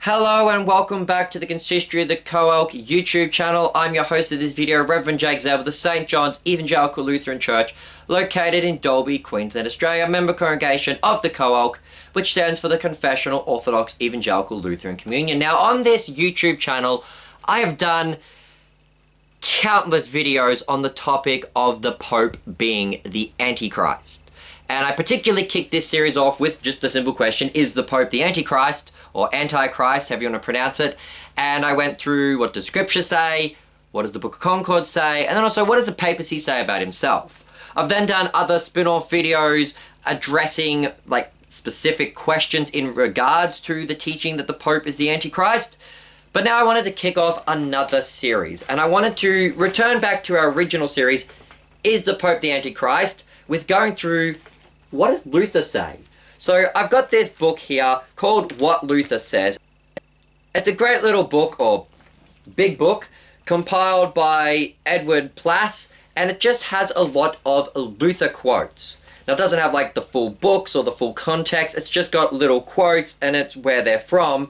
Hello and welcome back to the Consistory of the Co-Elk YouTube channel. I'm your host of this video, Reverend Zabel of the St. John's Evangelical Lutheran Church, located in Dalby, Queensland, Australia, member congregation of the Co-Elk, which stands for the Confessional Orthodox Evangelical Lutheran Communion. Now, on this YouTube channel, I have done countless videos on the topic of the Pope being the Antichrist. And I particularly kicked this series off with just a simple question: is the Pope the Antichrist, or Antichrist, however you want to pronounce it? And I went through what does Scripture say, what does the Book of Concord say, and then also what does the papacy say about himself. I've then done other spin-off videos addressing like specific questions in regards to the teaching that the Pope is the Antichrist. But now I wanted to kick off another series, and I wanted to return back to our original series, Is the Pope the Antichrist?, with going through what does Luther say? So I've got this book here called What Luther Says. It's a great little book, or big book, compiled by Edward Plass, and it just has a lot of Luther quotes. Now it doesn't have like the full books or the full context, it's just got little quotes and it's where they're from.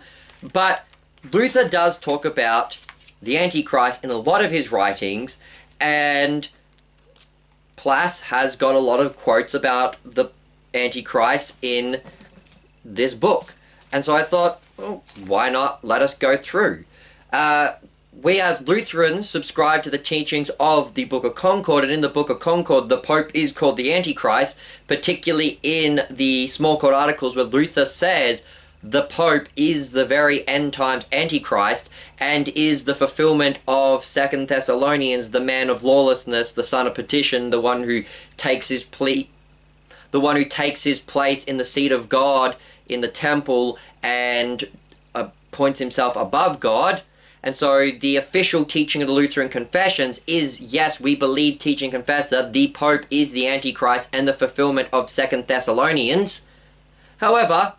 But Luther does talk about the Antichrist in a lot of his writings, and Plass has got a lot of quotes about the Antichrist in this book. And so I thought, well, why not let us go through? We as Lutherans subscribe to the teachings of the Book of Concord, and in the Book of Concord, the Pope is called the Antichrist, particularly in the small court articles where Luther says the Pope is the very end times Antichrist and is the fulfillment of 2 Thessalonians, the man of lawlessness, the son of perdition, the one who takes his place in the seat of God in the temple and appoints himself above God. And so the official teaching of the Lutheran confessions is, yes, we believe, teach and confess that the Pope is the Antichrist and the fulfillment of 2 Thessalonians. However,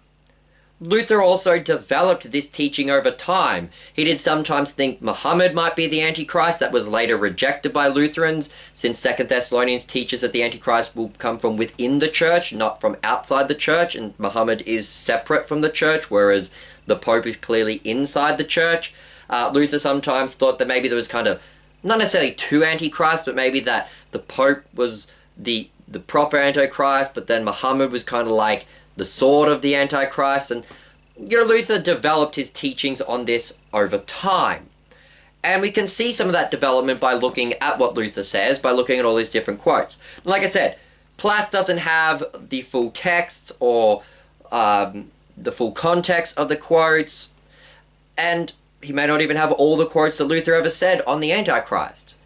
Luther also developed this teaching over time. He did sometimes think Muhammad might be the Antichrist. That was later rejected by Lutherans, since 2 Thessalonians teaches that the Antichrist will come from within the church, not from outside the church, and Muhammad is separate from the church, whereas the Pope is clearly inside the church. Luther sometimes thought that maybe there was kind of, not necessarily two Antichrists, but maybe that the Pope was the proper Antichrist, but then Muhammad was kind of like the sword of the Antichrist. And Luther developed his teachings on this over time. And we can see some of that development by looking at what Luther says, by looking at all these different quotes. Like I said, Plass doesn't have the full texts or the full context of the quotes, and he may not even have all the quotes that Luther ever said on the Antichrist.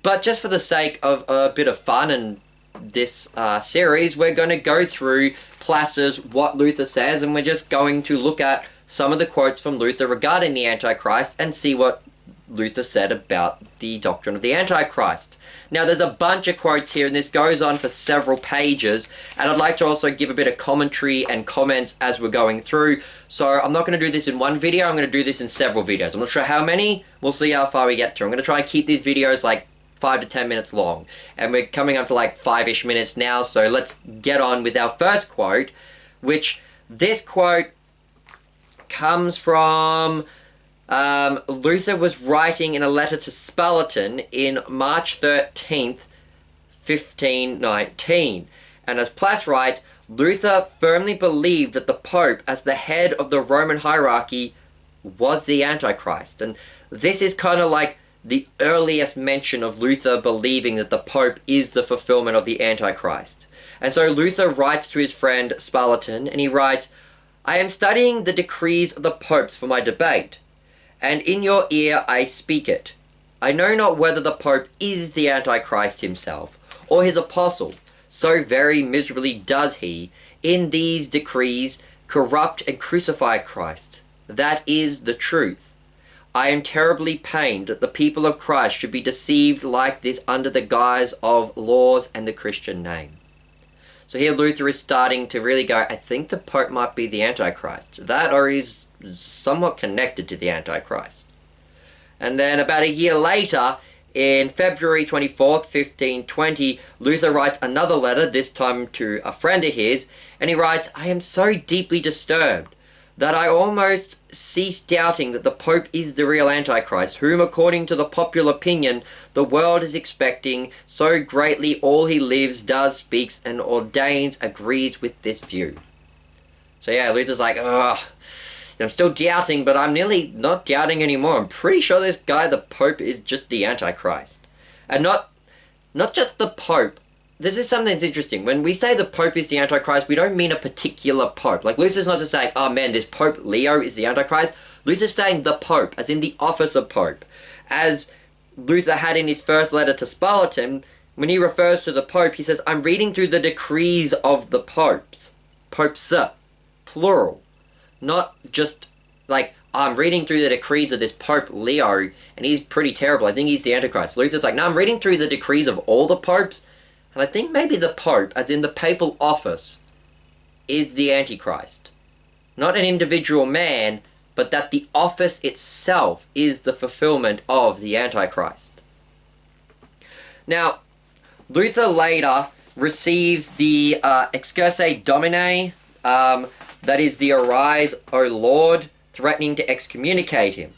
But just for the sake of a bit of fun and this series, we're going to go through Plass's What Luther Says, and we're just going to look at some of the quotes from Luther regarding the Antichrist and see what Luther said about the doctrine of the Antichrist. Now, there's a bunch of quotes here, and this goes on for several pages, and I'd like to also give a bit of commentary and comments as we're going through. So I'm not going to do this in one video, I'm going to do this in several videos. I'm not sure how many, we'll see how far we get through. I'm going to try and keep these videos like 5 to 10 minutes long, and we're coming up to like 5-ish minutes now, so let's get on with our first quote, which this quote comes from Luther was writing in a letter to Spalatin in March 13th, 1519, and as Plass writes, Luther firmly believed that the Pope, as the head of the Roman hierarchy, was the Antichrist. And this is kind of like the earliest mention of Luther believing that the Pope is the fulfillment of the Antichrist. And so Luther writes to his friend Spalatin, and he writes, I am studying the decrees of the popes for my debate, and in your ear I speak it. I know not whether the Pope is the Antichrist himself, or his apostle, so very miserably does he, in these decrees, corrupt and crucify Christ. That is the truth. I am terribly pained that the people of Christ should be deceived like this under the guise of laws and the Christian name. So here Luther is starting to really go, I think the Pope might be the Antichrist. That, or he's somewhat connected to the Antichrist. And then about a year later, in February 24th, 1520, Luther writes another letter, this time to a friend of his, and he writes, I am so deeply disturbed that I almost cease doubting that the Pope is the real Antichrist, whom, according to the popular opinion, the world is expecting so greatly all he lives, does, speaks, and ordains agrees with this view. So yeah, Luther's like, ugh, I'm still doubting, but I'm nearly not doubting anymore. I'm pretty sure this guy, the Pope, is just the Antichrist. And not just the Pope. This is something that's interesting. When we say the Pope is the Antichrist, we don't mean a particular Pope. Like, Luther's not just saying, oh man, this Pope Leo is the Antichrist. Luther's saying the Pope, as in the office of Pope. As Luther had in his first letter to Spalatin, when he refers to the Pope, he says, I'm reading through the decrees of the popes. Popes, plural. Not just like, I'm reading through the decrees of this Pope Leo, and he's pretty terrible. I think he's the Antichrist. Luther's like, no, I'm reading through the decrees of all the popes, and I think maybe the Pope, as in the papal office, is the Antichrist. Not an individual man, but that the office itself is the fulfillment of the Antichrist. Now, Luther later receives the Excursus Domine, that is the Arise, O Lord, threatening to excommunicate him.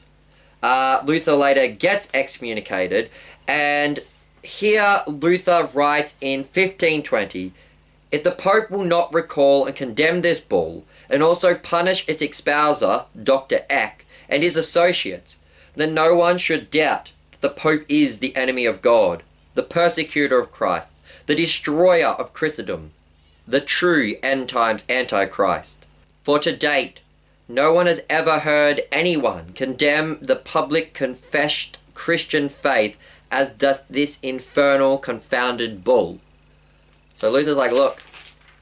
Luther later gets excommunicated, and here Luther writes in 1520, if the Pope will not recall and condemn this bull, and also punish its espouser, Dr. Eck, and his associates, then no one should doubt that the Pope is the enemy of God, the persecutor of Christ, the destroyer of Christendom, the true end times Antichrist. For to date, no one has ever heard anyone condemn the public confessed Christian faith as does this infernal confounded bull. So Luther's like, look,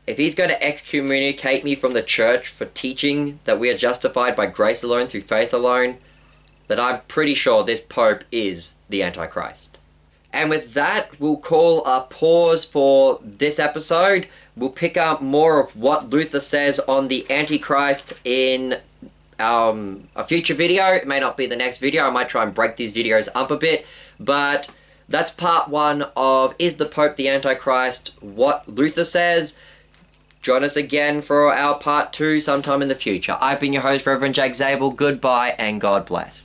if he's going to excommunicate me from the church for teaching that we are justified by grace alone through faith alone, then I'm pretty sure this Pope is the Antichrist. And with that, we'll call a pause for this episode. We'll pick up more of what Luther says on the Antichrist in a future video. It may not be the next video. I might try and break these videos up a bit. But that's part one of Is the Pope the Antichrist? What Luther says. Join us again for our part two sometime in the future. I've been your host, Reverend Jack Zabel. Goodbye and God bless.